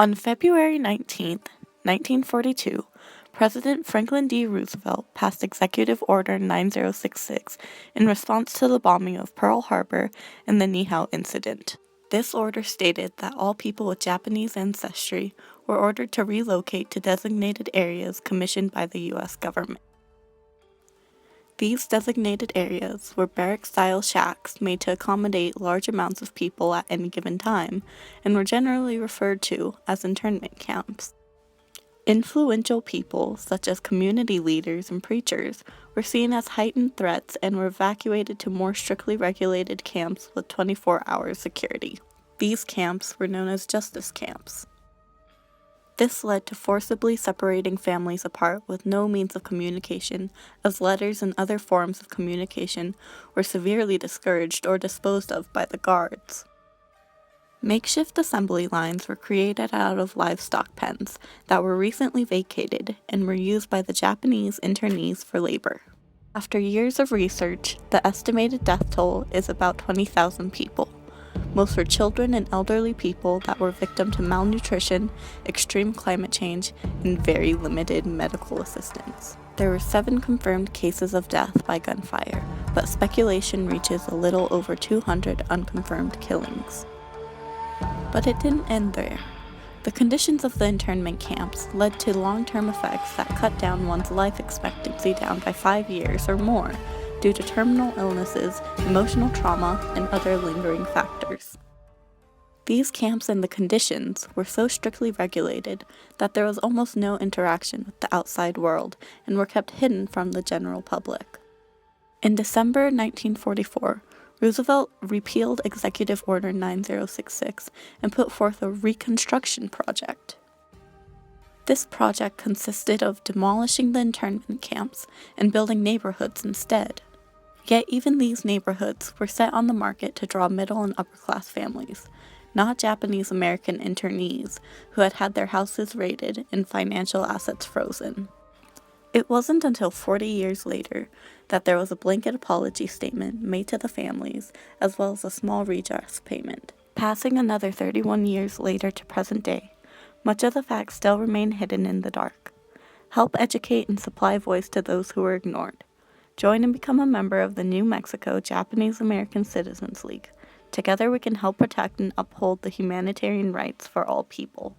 On February 19, 1942, President Franklin D. Roosevelt passed Executive Order 9066 in response to the bombing of Pearl Harbor and the Nihao incident. This order stated that all people with Japanese ancestry were ordered to relocate to designated areas commissioned by the U.S. government. These designated areas were barrack-style shacks made to accommodate large amounts of people at any given time, and were generally referred to as internment camps. Influential people, such as community leaders and preachers, were seen as heightened threats and were evacuated to more strictly regulated camps with 24-hour security. These camps were known as justice camps. This led to forcibly separating families apart with no means of communication, as letters and other forms of communication were severely discouraged or disposed of by the guards. Makeshift assembly lines were created out of livestock pens that were recently vacated and were used by the Japanese internees for labor. After years of research, the estimated death toll is about 20,000 people. Most were children and elderly people that were victim to malnutrition, extreme climate change, and very limited medical assistance. There were 7 confirmed cases of death by gunfire, but speculation reaches a little over 200 unconfirmed killings. But it didn't end there. The conditions of the internment camps led to long-term effects that cut down one's life expectancy down by 5 years or more, due to terminal illnesses, emotional trauma, and other lingering factors. These camps and the conditions were so strictly regulated that there was almost no interaction with the outside world and were kept hidden from the general public. In December 1944, Roosevelt repealed Executive Order 9066 and put forth a reconstruction project. This project consisted of demolishing the internment camps and building neighborhoods instead. Yet even these neighborhoods were set on the market to draw middle and upper-class families, not Japanese-American internees who had had their houses raided and financial assets frozen. It wasn't until 40 years later that there was a blanket apology statement made to the families, as well as a small redress payment. Passing another 31 years later to present day, much of the facts still remain hidden in the dark. Help educate and supply voice to those who were ignored. Join and become a member of the New Mexico Japanese American Citizens League. Together we can help protect and uphold the humanitarian rights for all people.